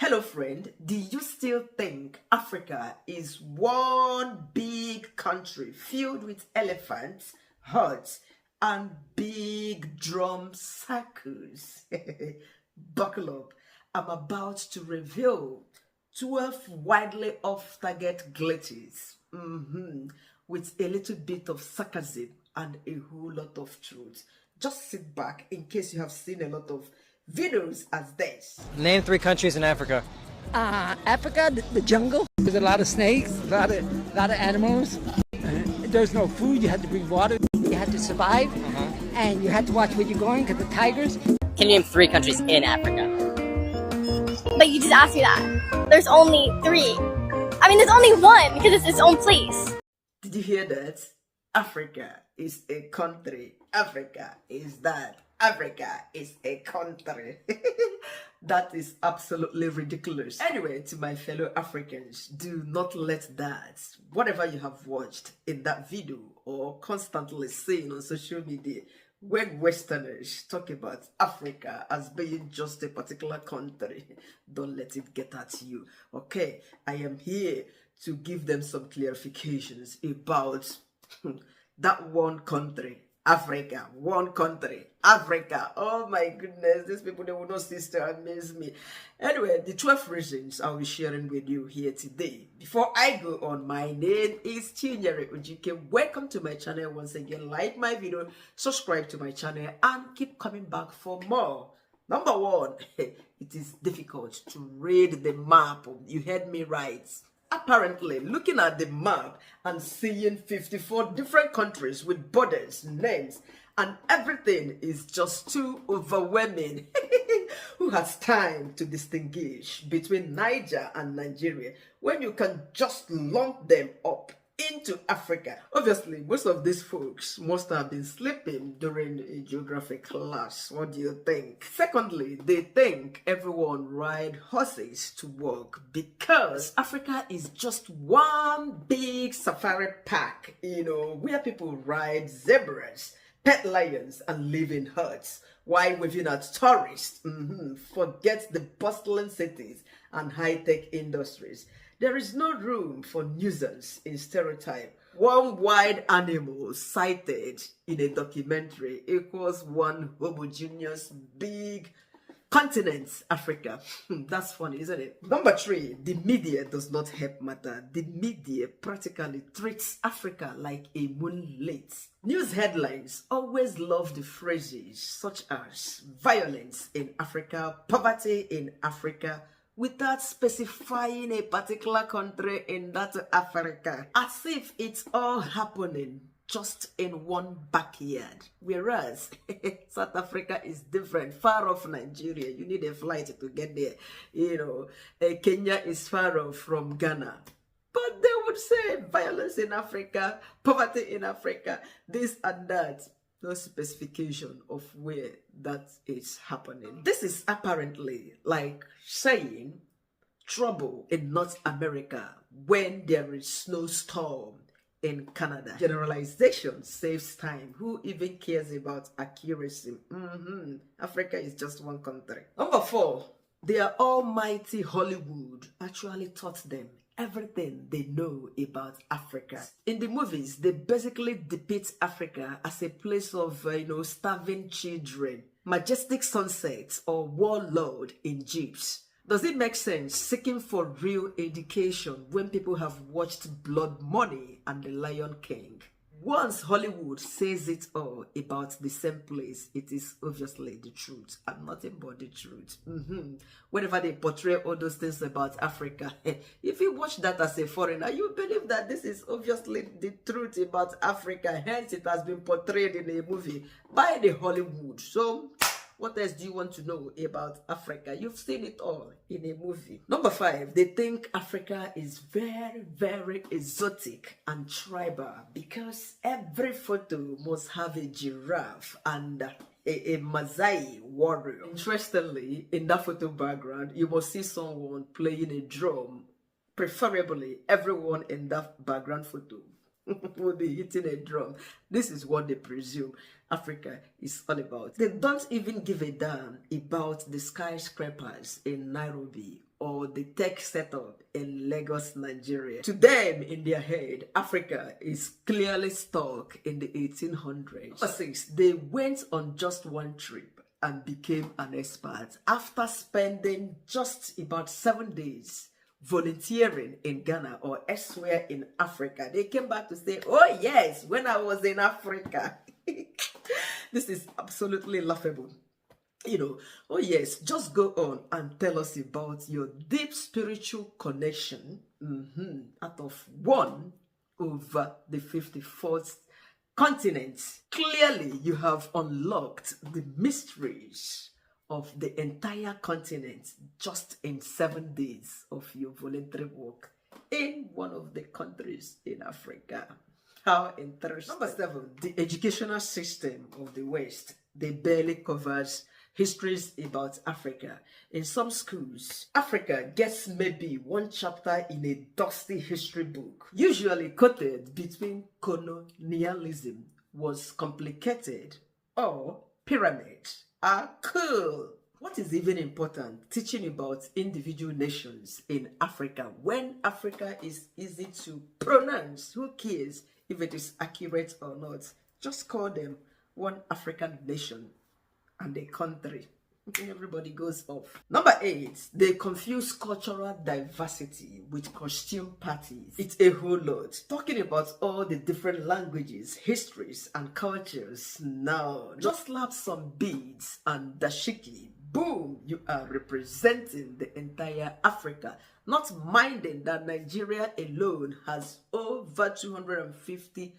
Hello friend, do you still think Africa is one big country filled with elephants, huts, and big drum circles? Buckle up, I'm about to reveal 12 widely off-target glitches with a little bit of sarcasm and a whole lot of truth. Just sit back in case you have seen a lot of videos as this. Name 3 countries in Africa. Africa, the jungle. There's a lot of snakes, a lot of animals. There's no food. You had to bring water. You had to survive, and you had to watch where you're going because the tigers. Can you name 3 countries in Africa? But you just asked me that. There's only 3. I mean, there's only 1 because it's its own place. Did you hear that? Africa is a country. Africa is that. Africa is a country. That is absolutely ridiculous. Anyway, to my fellow Africans, do not let that, whatever you have watched in that video or constantly seen on social media, when Westerners talk about Africa as being just a particular country, don't let it get at you. Okay, I am here to give them some clarifications about that one country. Africa, one country, Africa. Oh my goodness, these people, they will not cease to amaze me. Anyway, the 12 reasons I'll be sharing with you here today. Before I go on, my name is Chinyere Ujike. Welcome to my channel once again. Like my video, subscribe to my channel, and keep coming back for more. Number 1, it is difficult to read the map. You heard me right. Apparently, looking at the map and seeing 54 different countries with borders, names, and everything is just too overwhelming. Who has time to distinguish between Niger and Nigeria when you can just lump them up into Africa? Obviously, most of these folks must have been sleeping during a geography class. What do you think? Secondly, they think everyone ride horses to work because Africa is just one big safari park, where people ride zebras, pet lions, and live in huts while waving at tourists. Forget the bustling cities and high-tech industries. There is no room for nuisance in stereotype. One wild animal sighted in a documentary equals one homogeneous big continent, Africa. That's funny, isn't it? Number 3, the media does not help matter. The media practically treats Africa like a moonlit. News headlines always love the phrases such as violence in Africa, poverty in Africa, without specifying a particular country in that Africa, as if it's all happening just in one backyard. Whereas South Africa is different, far off Nigeria. You need a flight to get there. Kenya is far off from Ghana. But they would say violence in Africa, poverty in Africa, this and that. No specification of where that is happening. This is apparently like saying trouble in North America when there is snowstorm in Canada. Generalization saves time. Who even cares about accuracy? Africa is just one country. Number 4, their almighty Hollywood actually taught them everything they know about Africa. In the movies, they basically depict Africa as a place of, starving children, majestic sunsets, or warlord in jeeps. Does it make sense seeking for real education when people have watched Blood Money and The Lion King? Once Hollywood says it all about the same place, it is obviously the truth and nothing but the truth. Whenever they portray all those things about Africa, if you watch that as a foreigner, you believe that this is obviously the truth about Africa. Hence, it has been portrayed in a movie by the Hollywood. So, what else do you want to know about Africa? You've seen it all in a movie. Number 5, they think Africa is very, very exotic and tribal because every photo must have a giraffe and a Maasai warrior. Interestingly, in that photo background, you must see someone playing a drum. Preferably, everyone in that background photo will be hitting a drum. This is what they presume. Africa is all about. They don't even give a damn about the skyscrapers in Nairobi or the tech setup in Lagos, Nigeria. To them, in their head, Africa is clearly stuck in the 1800s. Number 6, they went on just one trip and became an expert after spending just about 7 days volunteering in Ghana or elsewhere in Africa. They came back to say, oh yes, when I was in Africa. This is absolutely laughable. Oh yes, just go on and tell us about your deep spiritual connection out of one over the 54th continent. Clearly, you have unlocked the mysteries of the entire continent just in 7 days of your voluntary work in one of the countries in Africa. How interesting. Number 7, the educational system of the West. They barely covers histories about Africa. In some schools, Africa gets maybe one chapter in a dusty history book, usually quoted between colonialism was complicated or pyramids are cool. What is even important? Teaching about individual nations in Africa when Africa is easy to pronounce. Who cares if it is accurate or not? Just call them one African nation and a country. Everybody goes off. Number 8, they confuse cultural diversity with costume parties. It's a whole lot. Talking about all the different languages, histories, and cultures. Now, just slap some beads and dashiki. Boom! You are representing the entire Africa. Not minding that Nigeria alone has over 250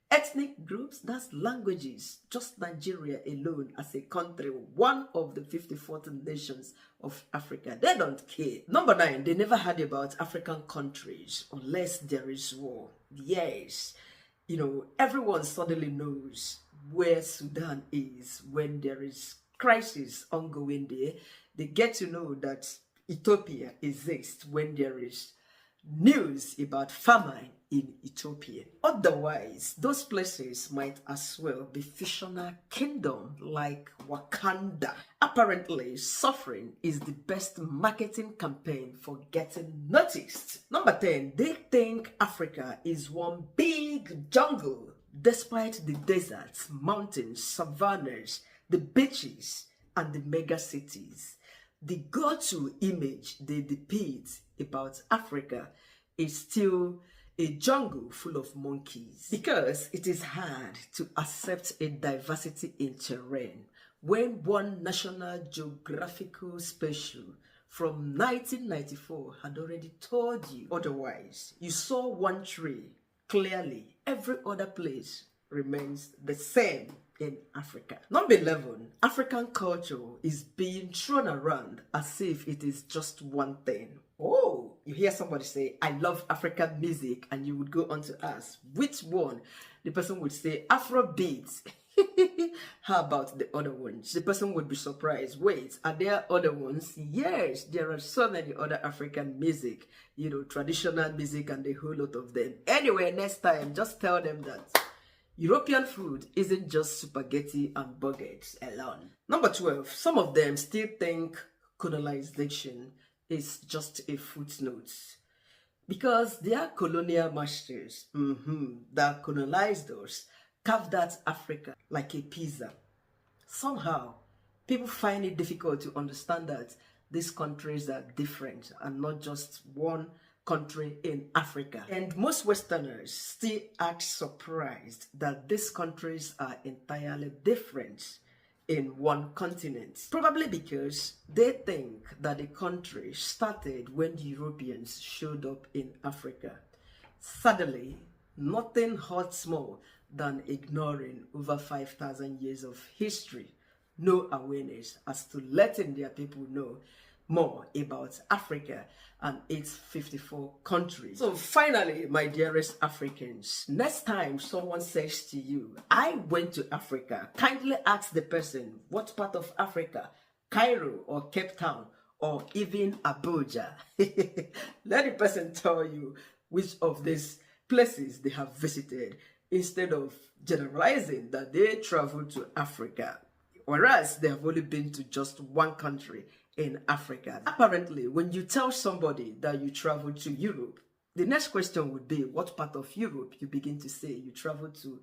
ethnic groups, that's languages. Just Nigeria alone as a country, one of the 54 nations of Africa. They don't care. Number 9, they never heard about African countries unless there is war. Yes, everyone suddenly knows where Sudan is when there is crisis ongoing there. They get to know that Ethiopia exists when there is news about famine in Ethiopia. Otherwise, those places might as well be fictional kingdom like Wakanda. Apparently, suffering is the best marketing campaign for getting noticed. Number 10, they think Africa is one big jungle, despite the deserts, mountains, savannas, the beaches, and the mega cities. The go-to image they depict about Africa is still a jungle full of monkeys, because it is hard to accept a diversity in terrain when one National Geographical special from 1994 had already told you otherwise. You saw one tree clearly, every other place remains the same in Africa. Number 11, African culture is being thrown around as if it is just one thing. Oh, you hear somebody say, I love African music, and you would go on to ask, which one? The person would say, Afrobeats. How about the other ones? The person would be surprised. Wait, are there other ones? Yes, there are so many other African music, traditional music, and a whole lot of them. Anyway, next time, just tell them that European food isn't just spaghetti and baguettes alone. Number 12, some of them still think colonization is just a footnote, because their colonial masters that colonized us carved out Africa like a pizza. Somehow, people find it difficult to understand that these countries are different and not just one country in Africa. And most Westerners still act surprised that these countries are entirely different in one continent. Probably because they think that the country started when the Europeans showed up in Africa. Sadly, nothing hurts more than ignoring over 5,000 years of history, no awareness as to letting their people know more about Africa and its 54 countries. So finally, my dearest Africans, next time someone says to you, I went to Africa, kindly ask the person, what part of Africa? Cairo or Cape Town or even Abuja? Let the person tell you which of these places they have visited, instead of generalizing that they traveled to Africa, whereas they have only been to just one country in Africa. Apparently, when you tell somebody that you traveled to Europe, the next question would be, what part of Europe? You begin to say you traveled to,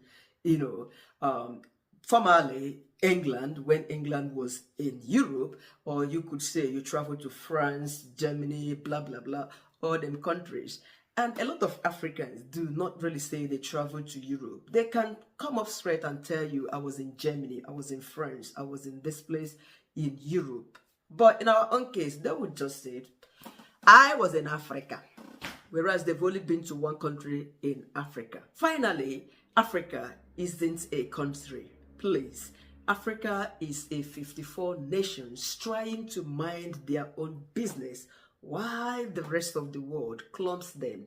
formerly England, when England was in Europe, or you could say you traveled to France, Germany, blah, blah, blah, all them countries. And a lot of Africans do not really say they traveled to Europe. They can come up straight and tell you, I was in Germany, I was in France, I was in this place in Europe. But in our own case, they would just say, I was in Africa, whereas they've only been to one country in Africa. Finally, Africa isn't a country. Please. Africa is a 54 nations trying to mind their own business while the rest of the world clumps them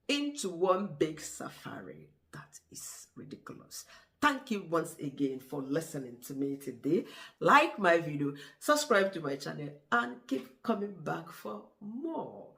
into one big safari. That is ridiculous. Thank you once again for listening to me today. Like my video, subscribe to my channel, and keep coming back for more.